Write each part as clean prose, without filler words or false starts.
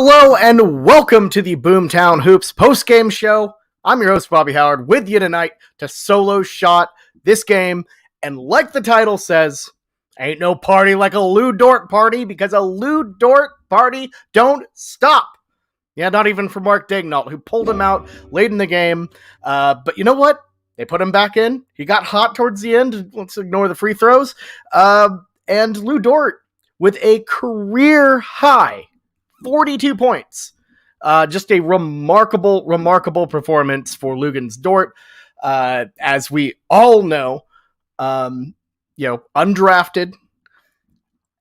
Hello and welcome to the Boomtown Hoops post-game show. I'm your host, Bobby Howard, with you tonight to solo shot this game. And like the title says, ain't no party like a Lou Dort party, because a Lou Dort party don't stop. Yeah, not even for Mark Daignault, who pulled him out late in the game. But you know what? They put him back in. He got hot towards the end. Let's ignore the free throws. And Lou Dort with a career high 42 points. Just a remarkable performance for Lugens Dort. As we all know, undrafted,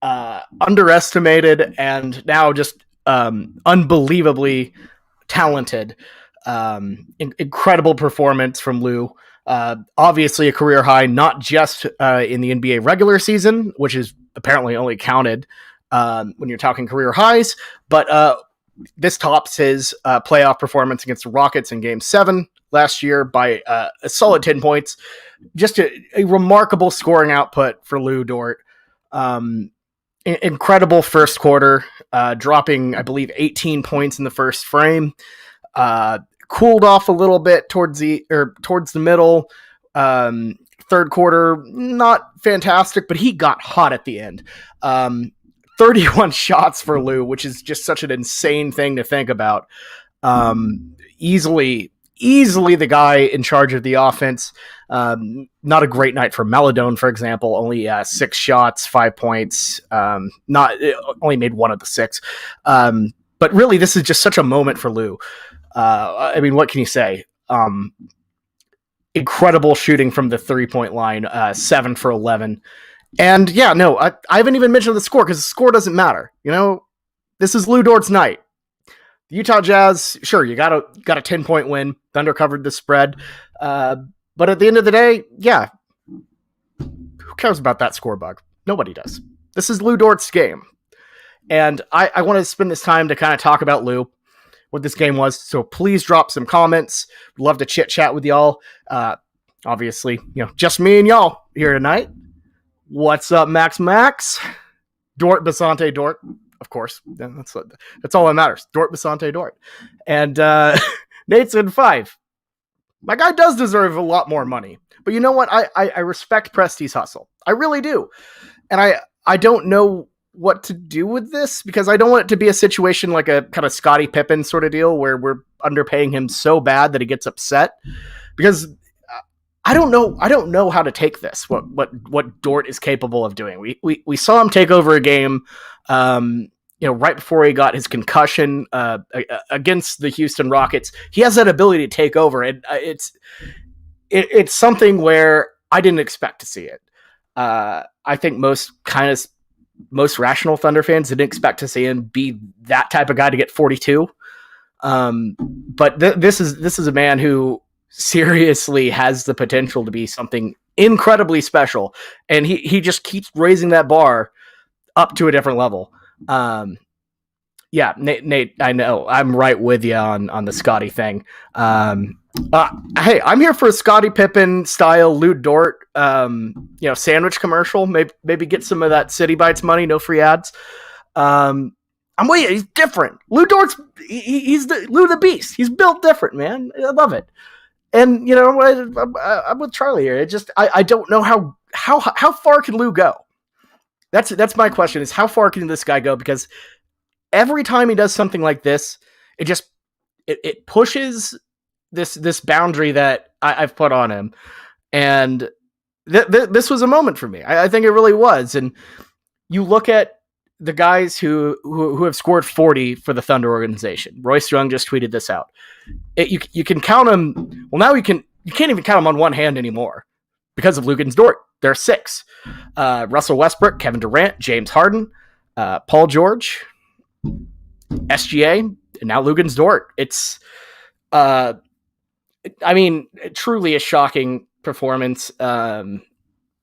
underestimated, and now just unbelievably talented. Incredible performance from Lou. Obviously a career high, not just in the NBA regular season, which is apparently only counted when you're talking career highs, but this tops his playoff performance against the Rockets in Game 7 last year by a solid 10 points. Just a remarkable scoring output for Lou Dort. Incredible first quarter, dropping, I believe, 18 points in the first frame. Cooled off a little bit towards the middle. Third quarter, not fantastic, but he got hot at the end. 31 shots for Lou, which is just such an insane thing to think about. Easily the guy in charge of the offense. Not a great night for Maladone, for example. Only 6 shots, 5 points. Only made one of the 6. But really, this is just such a moment for Lou. I mean, what can you say? Incredible shooting from the 3-point line, 7 for 11. And yeah, no, I haven't even mentioned the score, because the score doesn't matter. You know, this is Lou Dort's night. The Utah Jazz, sure, you got a 10-point win. Thunder covered the spread. But at the end of the day, yeah, who cares about that score bug? Nobody does. This is Lou Dort's game. And I want to spend this time to kind of talk about Lou, what this game was. So please drop some comments. We'd love to chit chat with y'all. Obviously, just me and y'all here tonight. What's up, Max? Dort Basante Dort, of course. That's all that matters. Dort Basante Dort. And Nate's in 5. My guy does deserve a lot more money. But you know what? I respect Presti's hustle. I really do. And I don't know what to do with this, because I don't want it to be a situation like a kind of Scottie Pippen sort of deal where we're underpaying him so bad that he gets upset. Because I don't know how to take this. What Dort is capable of doing. We saw him take over a game, right before he got his concussion against the Houston Rockets. He has that ability to take over, and it's something where I didn't expect to see it. I think most rational Thunder fans didn't expect to see him be that type of guy to get 42. But this is a man who seriously has the potential to be something incredibly special, and he just keeps raising that bar up to a different level. Nate, I know I'm right with you on the Scotty thing. Hey, I'm here for a Scottie Pippen style Lou Dort sandwich commercial. Maybe get some of that City Bites money, no free ads. I'm waiting. He's different. Lou Dort's he's the Lou the Beast. He's built different, man. I love it. And I'm with Charlie here. It just I don't know how far can Lou go. That's my question, is how far can this guy go? Because every time he does something like this, it pushes this boundary that I've put on him. And this was a moment for me. I think it really was. And you look at the guys who have scored 40 for the Thunder organization. Royce Young just tweeted this out. You can count them. Well, now you can't even count them on one hand anymore because of Lugens Dort. There are 6. Russell Westbrook, Kevin Durant, James Harden, Paul George, SGA, and now Lugens Dort. It's, truly a shocking performance,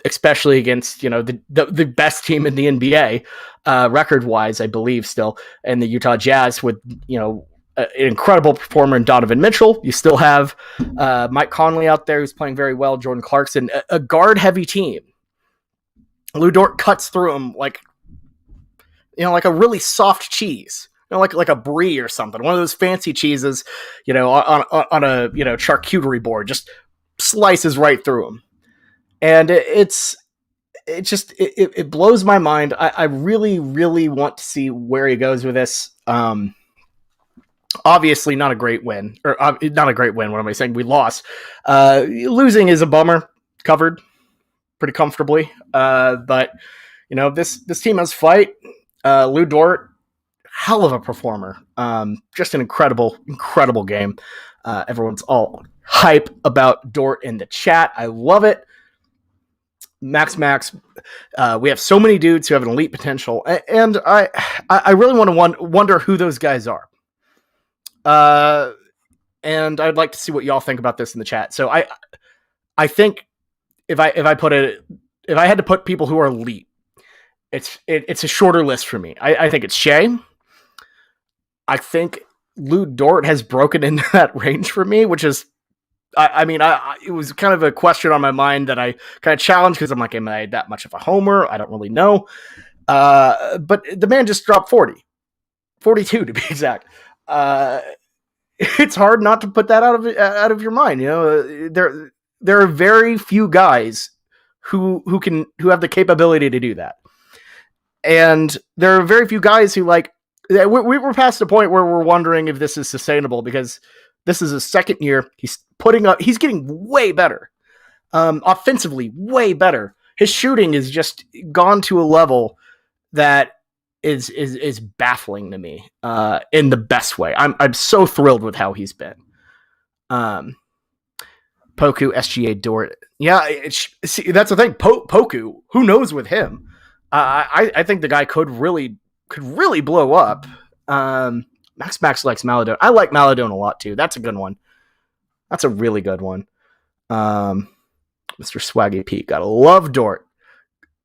especially against, the best team in the NBA, record-wise, I believe, still, and the Utah Jazz with, an incredible performer in Donovan Mitchell. You still have Mike Conley out there who's playing very well, Jordan Clarkson, a guard-heavy team. Lou Dort cuts through him like a really soft cheese. like a brie or something, one of those fancy cheeses, on a charcuterie board, just slices right through them, and it blows my mind. I really, really want to see where he goes with this. Obviously, not a great win, or not a great win. What am I saying? We lost. Losing is a bummer. Covered pretty comfortably, but this team has fight. Lou Dort, hell of a performer. Just an incredible game. Everyone's all hype about Dort in the chat. I love it. Max. We have so many dudes who have an elite potential, and I really want to wonder who those guys are. And I'd like to see what y'all think about this in the chat. So I think if I had to put people who are elite, it's a shorter list for me. I think it's Shea. I think Lou Dort has broken into that range for me, which is, it was kind of a question on my mind that I kind of challenged because I'm like, am I that much of a homer? I don't really know. But the man just dropped 42 to be exact. It's hard not to put that out of your mind. There are very few guys who have the capability to do that, and there are very few guys who we're past the point where we're wondering if this is sustainable, because this is his second year. He's getting way better, offensively, way better. His shooting is just gone to a level that is baffling to me, in the best way. I'm so thrilled with how he's been. Poku, SGA, Dort. Yeah, see, that's the thing. Poku, who knows with him? I think the guy could really blow up. Max likes Maladone. I like Maladone a lot too. That's a good one. That's a really good one. Mr. Swaggy Pete, gotta love Dort.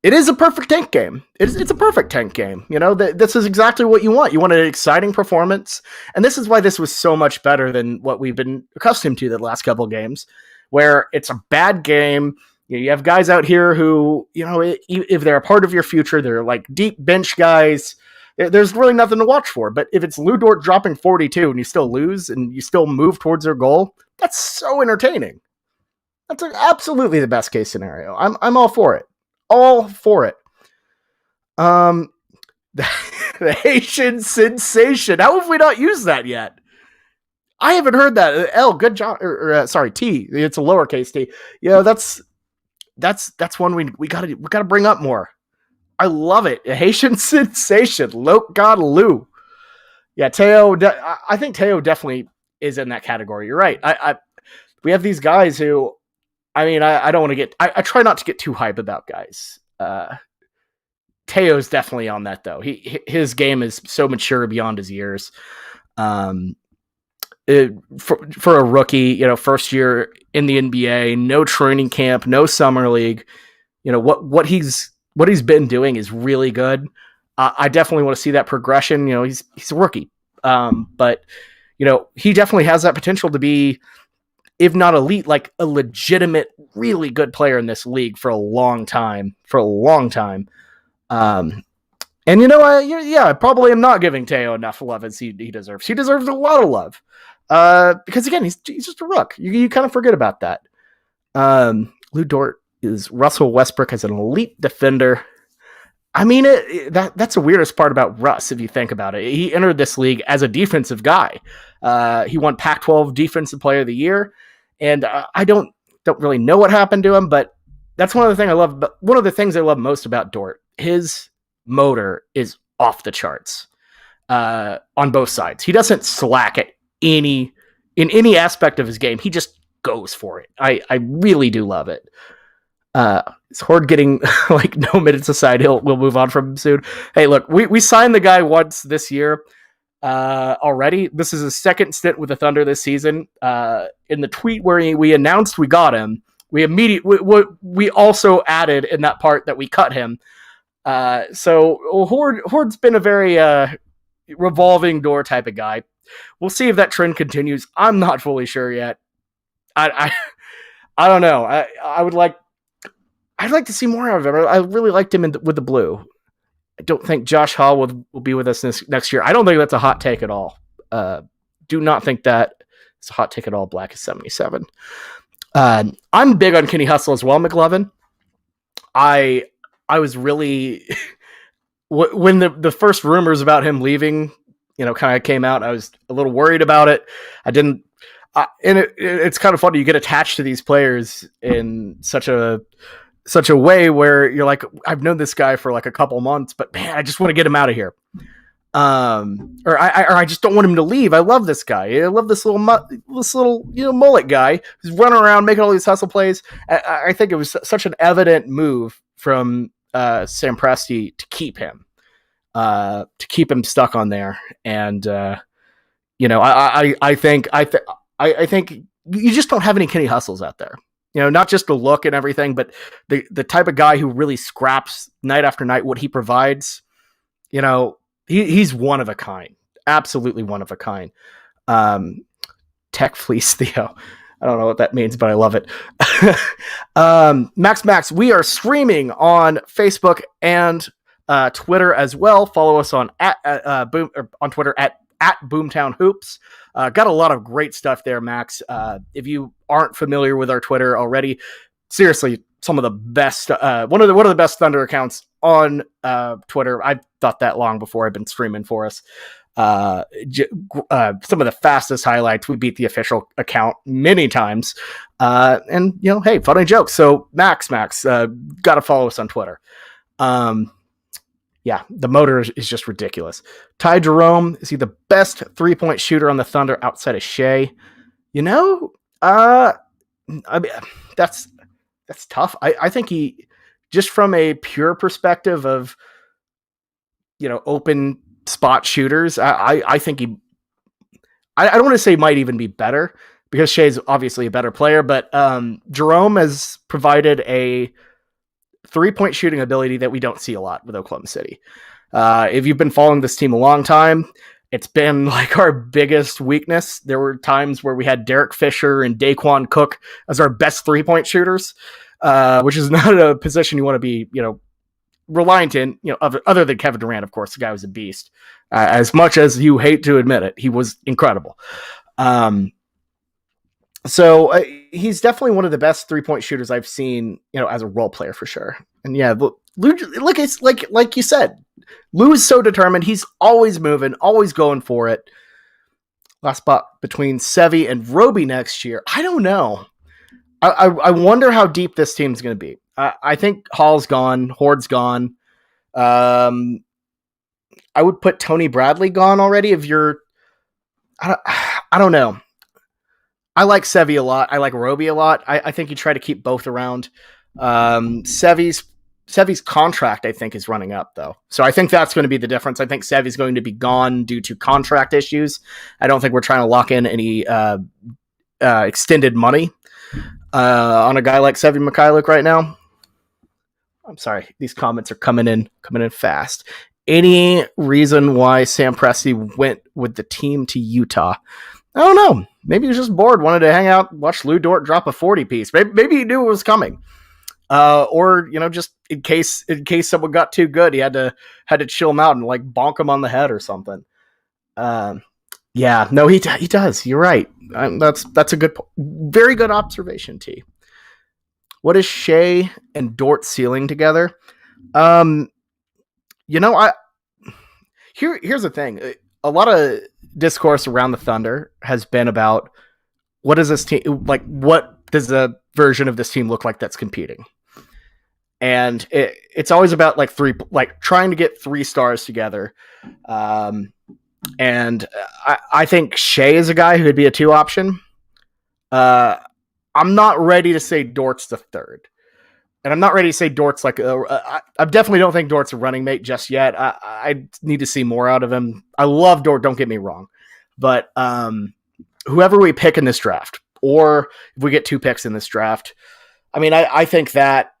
It is a perfect tank game. It's a perfect tank game. This is exactly what you want. You want an exciting performance, and this is why this was so much better than what we've been accustomed to the last couple of games, where it's a bad game. You have guys out here who, if they're a part of your future, they're like deep bench guys. There's really nothing to watch for. But if it's Lou Dort dropping 42 and you still lose and you still move towards their goal, that's so entertaining. That's absolutely the best case scenario. I'm all for it. All for it. The Haitian sensation. How have we not used that yet? I haven't heard that. L, good job. Sorry, T. It's a lowercase T. That's one we gotta bring up more. I love it. A Haitian sensation. God Lou. Yeah, Teo. I think Teo definitely is in that category. You're right. We have these guys who, I don't want to get. I try not to get too hype about guys. Teo's definitely on that though. His game is so mature beyond his years. For a rookie, first year in the NBA, no training camp, no summer league. What he's been doing is really good. I definitely want to see that progression. He's a rookie, but he definitely has that potential to be, if not elite, like a legitimate, really good player in this league for a long time. And I probably am not giving Teo enough love as he deserves. He deserves a lot of love. Because again, he's just a rook. You kind of forget about that. Lou Dort is Russell Westbrook as an elite defender. That's the weirdest part about Russ, if you think about it. He entered this league as a defensive guy. He won Pac-12 Defensive Player of the Year, and I don't really know what happened to him, but that's one of the things I love. One of the things I love most about Dort, his motor is off the charts on both sides. He doesn't slack in any aspect of his game. He just goes for it. I really do love it. Is Horde getting no minutes aside? We'll move on from him soon. Hey, look, we signed the guy once this year already. This is his second stint with the Thunder this season. In the tweet where we announced we got him, we also added in that part that we cut him. So Horde's been a very revolving door type of guy. We'll see if that trend continues. I'm not fully sure yet. I don't know. I'd like to see more of him. I really liked him with the blue. I don't think Josh Hall will be with us next year. I don't think that's a hot take at all. Do not think that it's a hot take at all. Black is 77. I'm big on Kenny Hustle as well, McLovin. I was really when the first rumors about him leaving, kind of came out. I was a little worried about it. I didn't, and it's kind of funny. You get attached to these players in such a way where you're like, I've known this guy for like a couple months, but man, I just want to get him out of here. Or I just don't want him to leave. I love this guy. I love this little mullet guy who's running around making all these hustle plays. I think it was such an evident move from Sam Presti to keep him stuck on there. And I think you just don't have any Kenny Hustles out there. Not just the look and everything, but the type of guy who really scraps night after night. What he provides, he's one of a kind. Absolutely one of a kind. Tech Fleece Theo. I don't know what that means, but I love it. Max, we are streaming on Facebook and Twitter as well. Follow us on on Twitter at Boomtown Hoops. Got a lot of great stuff there, Max. If you aren't familiar with our Twitter already, seriously, some of the best, one of the best Thunder accounts on Twitter. I thought that long before I've been streaming for us. Some of the fastest highlights. We beat the official account many times. And hey, funny jokes. So Max, got to follow us on Twitter. Yeah, the motor is just ridiculous. Ty Jerome, is he the best 3-point shooter on the Thunder outside of Shea? I mean, that's tough. I think he, just from a pure perspective of, open spot shooters, I think I don't want to say might even be better, because Shea's obviously a better player, but Jerome has provided a 3-point shooting ability that we don't see a lot with Oklahoma City. If you've been following this team a long time, it's been like our biggest weakness. There were times where we had Derek Fisher and Daquan Cook as our best 3-point shooters, which is not a position you want to be, reliant in, other than Kevin Durant, of course. The guy was a beast. As much as you hate to admit it, he was incredible. So he's definitely one of the best 3-point shooters I've seen, as a role player for sure. And yeah, Lou, it's like you said, Lou is so determined. He's always moving, always going for it. Last spot between Sevi and Roby next year. I don't know. I wonder how deep this team's going to be. I think Hall's gone. Horde's gone. I would put Tony Bradley gone already. If you're, I don't know. I like Sevi a lot. I like Roby a lot. I think you try to keep both around. Sevi's contract, I think, is running up, though. So I think that's going to be the difference. I think Sevi's going to be gone due to contract issues. I don't think we're trying to lock in any extended money on a guy like Sevi Mikhailuk right now. I'm sorry. These comments are coming in fast. Any reason why Sam Presti went with the team to Utah? I don't know. Maybe he was just bored, wanted to hang out, watch Lou Dort drop a 40 piece. Maybe he knew it was coming. Or, just in case someone got too good, he had to chill him out and like bonk him on the head or something. Yeah, no, he does. You're right. That's a very good observation, T. What is Shea and Dort ceiling together? Here's the thing. A lot of discourse around the Thunder has been about what does this team like? What does the version of this team look like that's competing? And it's always about trying to get 3 stars together. And I think Shea is a guy who would be a 2 option. I'm not ready to say Dort's the 3rd. And I'm not ready to say Dort's I definitely don't think Dort's a running mate just yet. I need to see more out of him. I love Dort, don't get me wrong. But whoever we pick in this draft, or if we get 2 picks in this draft, I mean, I think that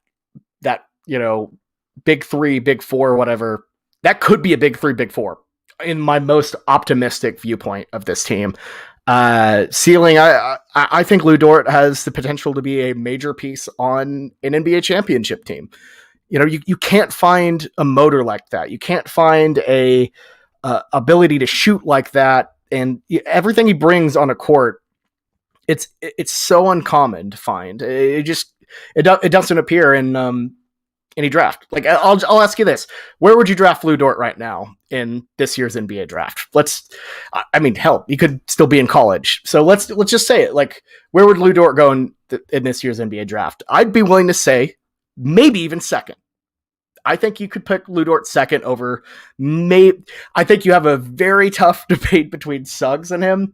big 3, big 4, whatever, that could be a big 3, big 4 in my most optimistic viewpoint of this team. Ceiling, I think Lou Dort has the potential to be a major piece on an NBA championship team. You can't find a motor like that. You can't find a ability to shoot like that, and everything he brings on a court, it's so uncommon to find. It doesn't appear in any draft. Like I'll ask you this: where would you draft Lou Dort right now in this year's NBA draft? I mean, hell, he could still be in college. So let's just say it. Like, where would Lou Dort go in this year's NBA draft? I'd be willing to say maybe even second. I think you could pick Lou Dort second over I think you have a very tough debate between Suggs and him.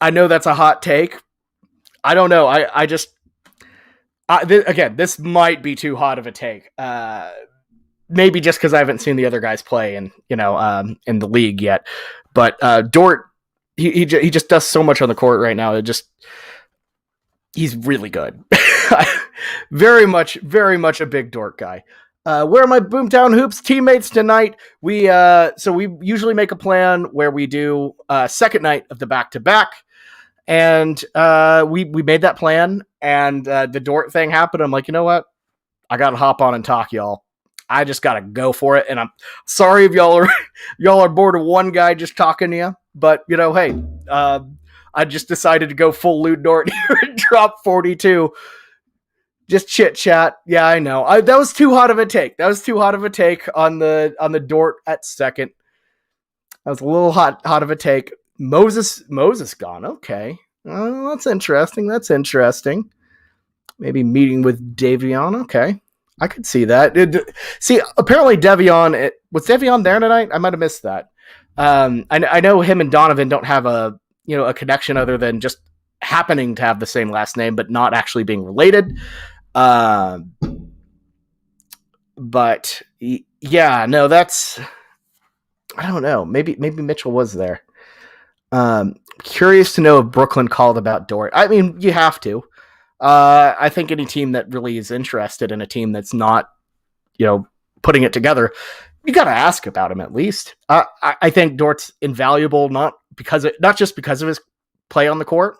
I know that's a hot take. I don't know. Again, this might be too hot of a take. Maybe just because I haven't seen the other guys play in in the league yet. But Dort, he just does so much on the court right now. He's really good. Very much a big Dort guy. Where are my Boomtown Hoops teammates tonight? We usually make a plan where we do second night of the back-to-back. And we made that plan, and the Dort thing happened. I'm like, you know what? I got to hop on and talk, y'all. I just got to go for it. And I'm sorry if y'all are bored of one guy just talking to you. But, hey, I just decided to go full Lou Dort here and drop 42. Just chit chat. Yeah, I know. That was too hot of a take. That was too hot of a take on the Dort at second. That was a little hot of a take. Moses gone. Okay. That's interesting. Maybe meeting with Davion. Okay. I could see that. Apparently Devion, was Devion there tonight? I might have missed that. I know him and Donovan don't have a connection other than just happening to have the same last name, but not actually being related. But yeah, no, that's, I don't know. Maybe Mitchell was there. Curious to know if Brooklyn called about Dort. I mean, you have to. I think any team that really is interested in a team that's not, putting it together, you got to ask about him at least. I think Dort's invaluable, not just because of his play on the court,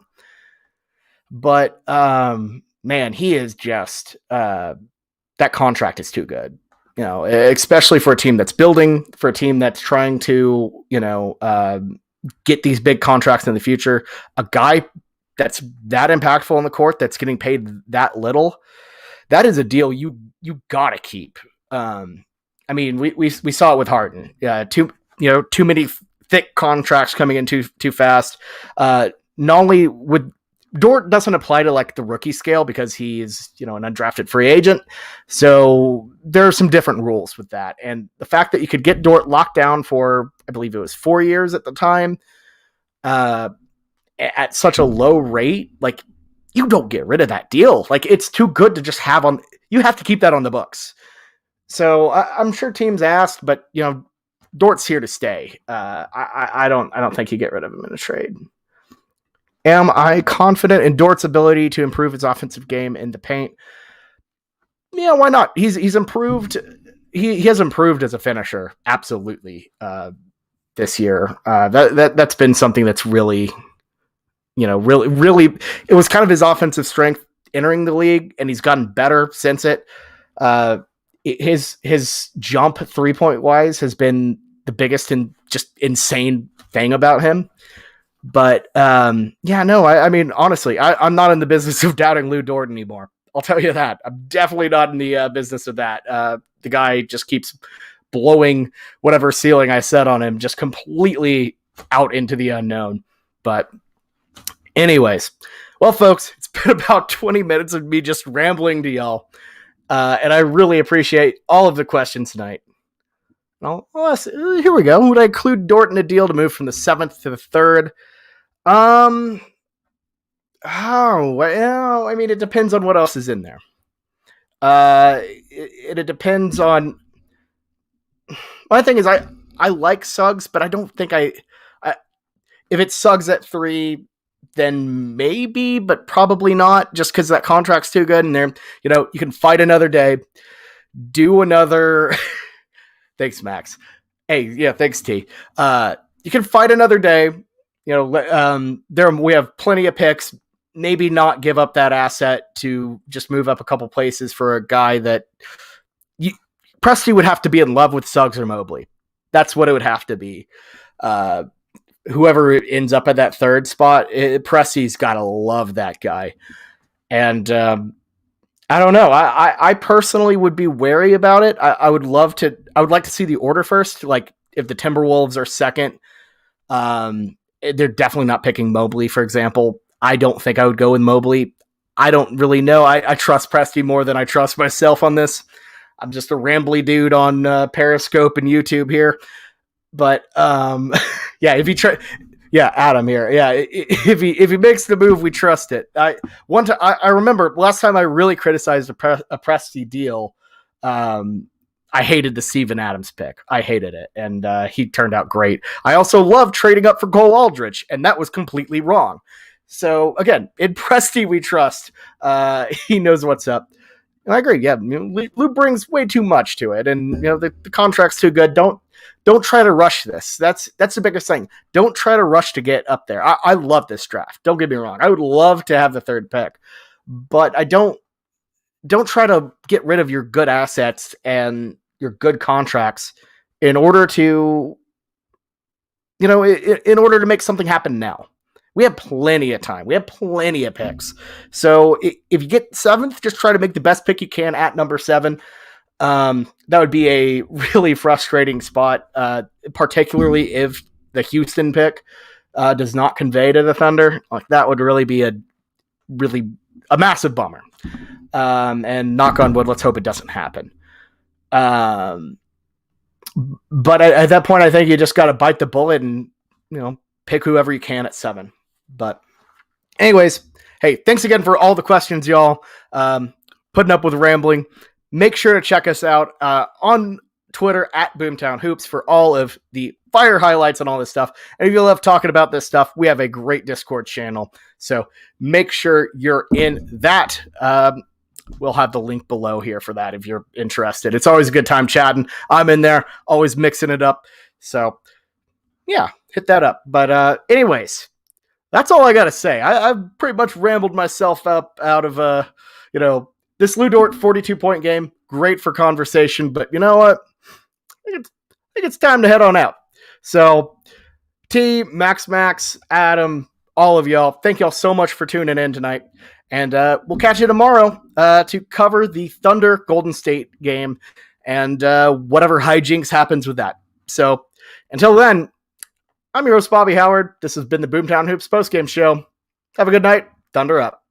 but man, he is just that contract is too good. Especially for a team that's building, for a team that's trying to, get these big contracts in the future. A guy that's that impactful on the court, that's getting paid that little, that is a deal you gotta keep. I mean, we saw it with Harden. Too many thick contracts coming in too fast. Not only would Dort doesn't apply to like the rookie scale because he's, an undrafted free agent. So there are some different rules with that. And the fact that you could get Dort locked down for, I believe it was 4 years at the time, at such a low rate, like you don't get rid of that deal. Like it's too good to just have on, you have to keep that on the books. So I'm sure teams asked, but Dort's here to stay. I don't think you get rid of him in a trade. Am I confident in Dort's ability to improve his offensive game in the paint? Yeah, why not? He's improved. He has improved as a finisher, absolutely. This year, that's been something that's really, really. It was kind of his offensive strength entering the league, and he's gotten better since it. His jump 3-point wise has been the biggest and just insane thing about him. But I mean, honestly, I'm not in the business of doubting Lou Dort anymore. I'll tell you that. I'm definitely not in the business of that. The guy just keeps blowing whatever ceiling I set on him just completely out into the unknown. But anyways, well, folks, it's been about 20 minutes of me just rambling to y'all. And I really appreciate all of the questions tonight. Here we go. Would I include Dort in a deal to move from the 7th to the 3rd? I mean, it depends on what else is in there. It depends on. My thing is, I like Suggs, but I don't think if it's Suggs at 3, then maybe, but probably not, just because that contract's too good. And there, you can fight another day, do another. Thanks, Max. Hey, yeah, thanks, T. You can fight another day. We have plenty of picks. maybe not give up that asset to just move up a couple places for a guy that Presti would have to be in love with Suggs or Mobley. That's what it would have to be. Whoever ends up at that third spot, Presti's got to love that guy. And I don't know. I personally would be wary about it. I would like to see the order first. Like if the Timberwolves are second, they're definitely not picking Mobley, for example. I don't think I would go with Mobley. I don't really know. I trust Presti more than I trust myself on this. I'm just a rambly dude on Periscope and YouTube here. But yeah, if he Adam here. Yeah, if he makes the move, we trust it. I remember last time I really criticized a Presti deal. I hated the Steven Adams pick. I hated it, and he turned out great. I also love trading up for Cole Aldridge, and that was completely wrong. So again, in Presti we trust. He knows what's up. And I agree. Yeah, Lou brings way too much to it, and the contract's too good. Don't try to rush this. That's the biggest thing. Don't try to rush to get up there. I love this draft. Don't get me wrong. I would love to have the third pick, but I don't try to get rid of your good assets and your good contracts in order to in order to make something happen now. We have plenty of time. We have plenty of picks. So if you get 7th, just try to make the best pick you can at number 7. That would be a really frustrating spot, particularly if the Houston pick does not convey to the Thunder. Like that would really be a massive bummer. And knock on wood, let's hope it doesn't happen. But at that point, I think you just got to bite the bullet and pick whoever you can at 7. But anyways, hey, thanks again for all the questions, y'all. Putting up with rambling. Make sure to check us out on Twitter at Boomtown Hoops for all of the fire highlights and all this stuff. And if you love talking about this stuff, we have a great Discord channel. So make sure you're in that. We'll have the link below here for that if you're interested. It's always a good time chatting. I'm in there, always mixing it up. So yeah, hit that up. But anyways, that's all I got to say. I've pretty much rambled myself up out of, this Lou Dort 42-point game. Great for conversation, but you know what? I think it's time to head on out. So T, Max, Adam, all of y'all, thank y'all so much for tuning in tonight. And we'll catch you tomorrow to cover the Thunder Golden State game and whatever hijinks happens with that. So until then, I'm your host, Bobby Howard. This has been the Boomtown Hoops postgame show. Have a good night. Thunder up.